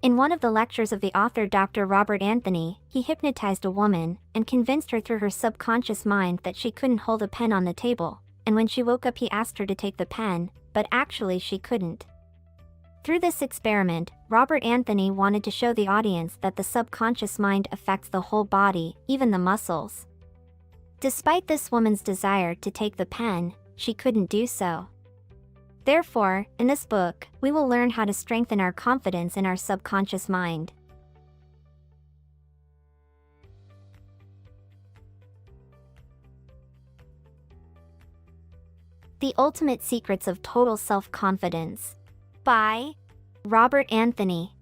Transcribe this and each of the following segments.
In one of the lectures of the author Dr. Robert Anthony, he hypnotized a woman and convinced her through her subconscious mind that she couldn't hold a pen on the table, and when she woke up he asked her to take the pen, but actually she couldn't. Through this experiment, Robert Anthony wanted to show the audience that the subconscious mind affects the whole body, even the muscles. Despite this woman's desire to take the pen, she couldn't do so. Therefore, in this book, we will learn how to strengthen our confidence in our subconscious mind. The Ultimate Secrets of Total Self-Confidence by Robert Anthony.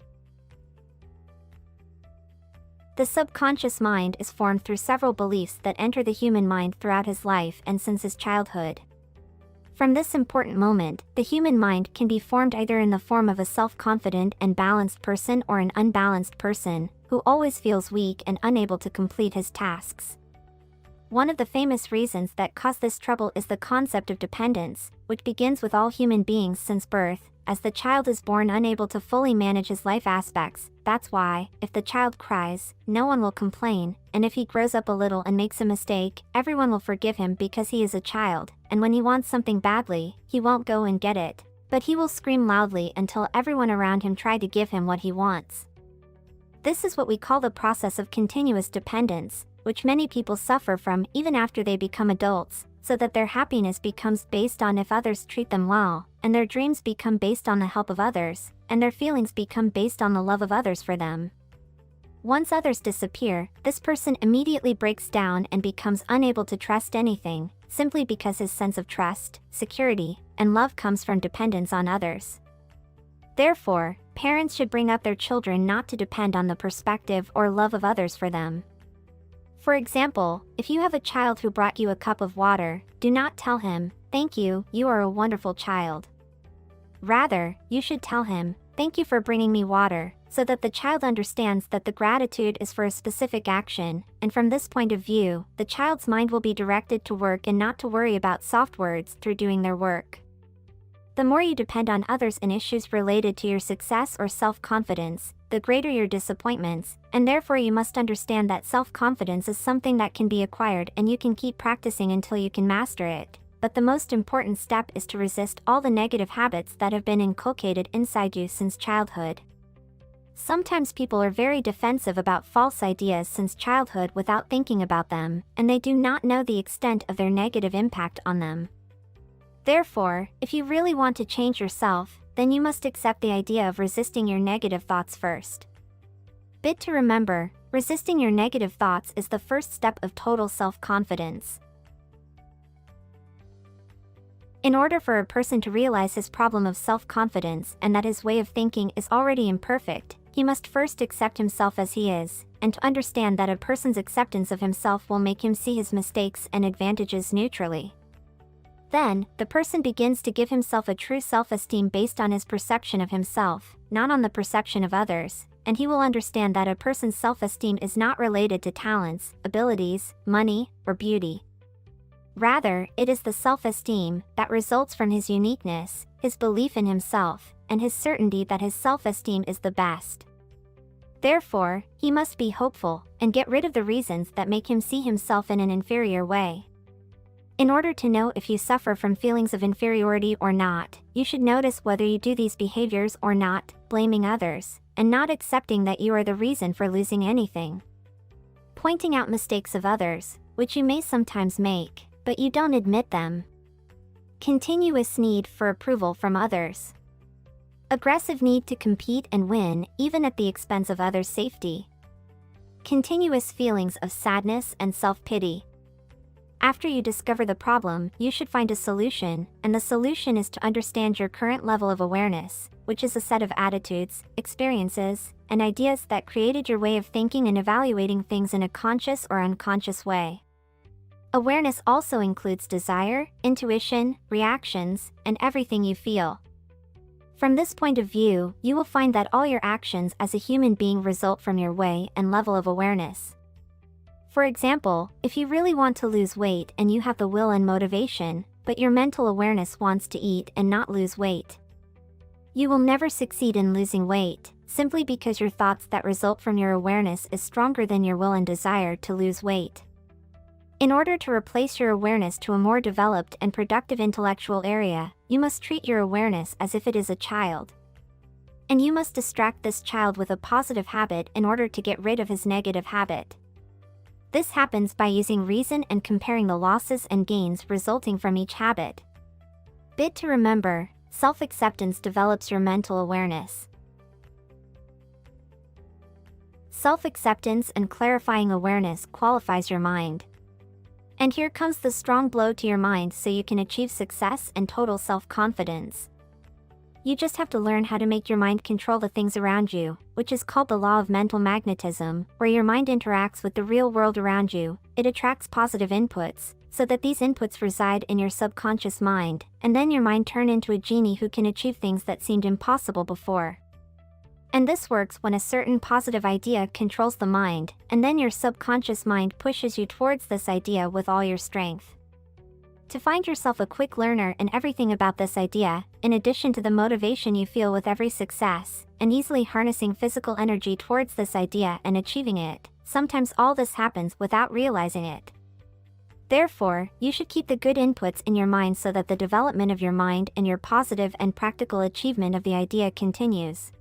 The subconscious mind is formed through several beliefs that enter the human mind throughout his life and since his childhood. From this important moment, the human mind can be formed either in the form of a self-confident and balanced person or an unbalanced person, who always feels weak and unable to complete his tasks. One of the famous reasons that cause this trouble is the concept of dependence, which begins with all human beings since birth. As the child is born unable to fully manage his life aspects, that's why, if the child cries, no one will complain, and if he grows up a little and makes a mistake, everyone will forgive him because he is a child, and when he wants something badly, he won't go and get it, but he will scream loudly until everyone around him try to give him what he wants. This is what we call the process of continuous dependence, which many people suffer from even after they become adults, so that their happiness becomes based on if others treat them well, and their dreams become based on the help of others, and their feelings become based on the love of others for them. Once others disappear, this person immediately breaks down and becomes unable to trust anything, simply because his sense of trust, security, and love comes from dependence on others. Therefore, parents should bring up their children not to depend on the perspective or love of others for them. For example, if you have a child who brought you a cup of water, do not tell him, "Thank you, you are a wonderful child." Rather, you should tell him, "Thank you for bringing me water," so that the child understands that the gratitude is for a specific action, and from this point of view, the child's mind will be directed to work and not to worry about soft words through doing their work. The more you depend on others in issues related to your success or self-confidence, the greater your disappointments, and therefore you must understand that self-confidence is something that can be acquired and you can keep practicing until you can master it. But the most important step is to resist all the negative habits that have been inculcated inside you since childhood. Sometimes people are very defensive about false ideas since childhood without thinking about them, and they do not know the extent of their negative impact on them. Therefore, if you really want to change yourself, then you must accept the idea of resisting your negative thoughts first. Bit to remember, resisting your negative thoughts is the first step of total self-confidence. In order for a person to realize his problem of self-confidence and that his way of thinking is already imperfect, he must first accept himself as he is, and to understand that a person's acceptance of himself will make him see his mistakes and advantages neutrally. Then, the person begins to give himself a true self-esteem based on his perception of himself, not on the perception of others, and he will understand that a person's self-esteem is not related to talents, abilities, money, or beauty. Rather, it is the self-esteem that results from his uniqueness, his belief in himself, and his certainty that his self-esteem is the best. Therefore, he must be hopeful, and get rid of the reasons that make him see himself in an inferior way. In order to know if you suffer from feelings of inferiority or not, you should notice whether you do these behaviors or not, blaming others, and not accepting that you are the reason for losing anything. Pointing out mistakes of others, which you may sometimes make, but you don't admit them. Continuous need for approval from others. Aggressive need to compete and win, even at the expense of others' safety. Continuous feelings of sadness and self-pity. After you discover the problem, you should find a solution, and the solution is to understand your current level of awareness, which is a set of attitudes, experiences, and ideas that created your way of thinking and evaluating things in a conscious or unconscious way. Awareness also includes desire, intuition, reactions, and everything you feel. From this point of view, you will find that all your actions as a human being result from your way and level of awareness. For example, if you really want to lose weight and you have the will and motivation, but your mental awareness wants to eat and not lose weight, you will never succeed in losing weight, simply because your thoughts that result from your awareness is stronger than your will and desire to lose weight. In order to replace your awareness to a more developed and productive intellectual area, you must treat your awareness as if it is a child. And you must distract this child with a positive habit in order to get rid of his negative habit. This happens by using reason and comparing the losses and gains resulting from each habit. Bit to remember, self-acceptance develops your mental awareness. Self-acceptance and clarifying awareness qualifies your mind. And here comes the strong blow to your mind so you can achieve success and total self-confidence. You just have to learn how to make your mind control the things around you, which is called the law of mental magnetism, where your mind interacts with the real world around you. It attracts positive inputs, so that these inputs reside in your subconscious mind, and then your mind turns into a genie who can achieve things that seemed impossible before. And this works when a certain positive idea controls the mind, and then your subconscious mind pushes you towards this idea with all your strength. To find yourself a quick learner in everything about this idea, in addition to the motivation you feel with every success, and easily harnessing physical energy towards this idea and achieving it, sometimes all this happens without realizing it. Therefore, you should keep the good inputs in your mind so that the development of your mind and your positive and practical achievement of the idea continues.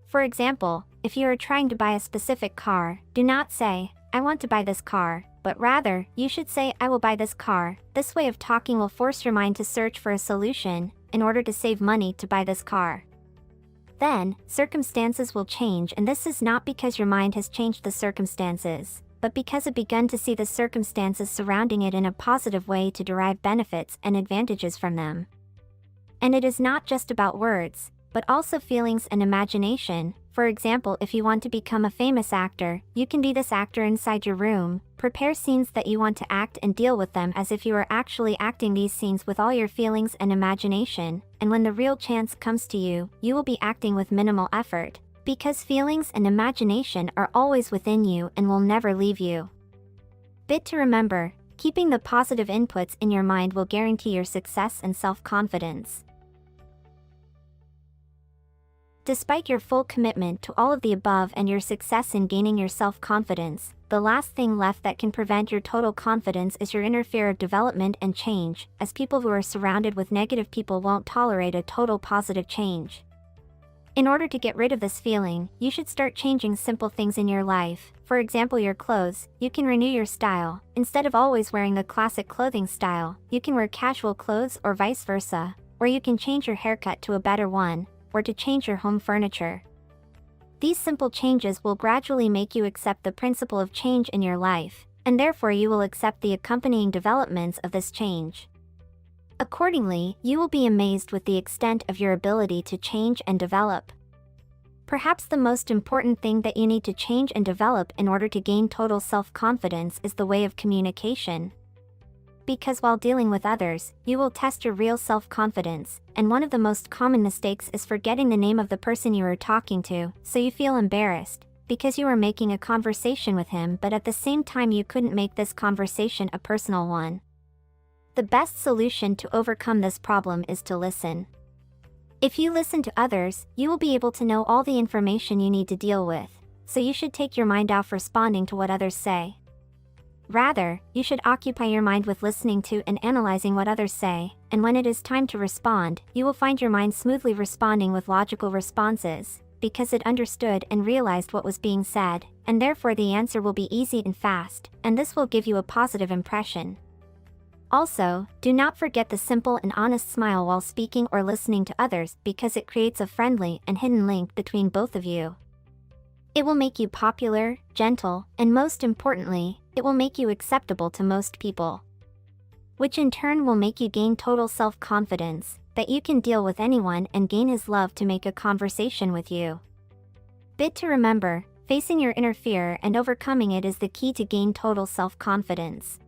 For example, if you are trying to buy a specific car, do not say, "I want to buy this car," but rather, you should say, "I will buy this car." This way of talking will force your mind to search for a solution, in order to save money to buy this car. Then, circumstances will change, and this is not because your mind has changed the circumstances, but because it begun to see the circumstances surrounding it in a positive way to derive benefits and advantages from them. And it is not just about words, but also feelings and imagination. For example, if you want to become a famous actor, you can be this actor inside your room, prepare scenes that you want to act and deal with them as if you are actually acting these scenes with all your feelings and imagination, and when the real chance comes to you, you will be acting with minimal effort, because feelings and imagination are always within you and will never leave you. Bit to remember, keeping the positive inputs in your mind will guarantee your success and self-confidence. Despite your full commitment to all of the above and your success in gaining your self-confidence, the last thing left that can prevent your total confidence is your inner fear of development and change, as people who are surrounded with negative people won't tolerate a total positive change. In order to get rid of this feeling, you should start changing simple things in your life. For example, your clothes. You can renew your style. Instead of always wearing the classic clothing style, you can wear casual clothes or vice versa, or you can change your haircut to a better one, or to change your home furniture. These simple changes will gradually make you accept the principle of change in your life, and therefore you will accept the accompanying developments of this change. Accordingly, you will be amazed with the extent of your ability to change and develop. Perhaps the most important thing that you need to change and develop in order to gain total self-confidence is the way of communication. Because while dealing with others, you will test your real self-confidence, and one of the most common mistakes is forgetting the name of the person you are talking to, so you feel embarrassed, because you are making a conversation with him but at the same time you couldn't make this conversation a personal one. The best solution to overcome this problem is to listen. If you listen to others, you will be able to know all the information you need to deal with, so you should take your mind off responding to what others say. Rather, you should occupy your mind with listening to and analyzing what others say, and when it is time to respond, you will find your mind smoothly responding with logical responses, because it understood and realized what was being said, and therefore the answer will be easy and fast, and this will give you a positive impression. Also, do not forget the simple and honest smile while speaking or listening to others, because it creates a friendly and hidden link between both of you. It will make you popular, gentle, and most importantly, it will make you acceptable to most people. Which in turn will make you gain total self-confidence, that you can deal with anyone and gain his love to make a conversation with you. Bit to remember, facing your inner fear and overcoming it is the key to gain total self-confidence.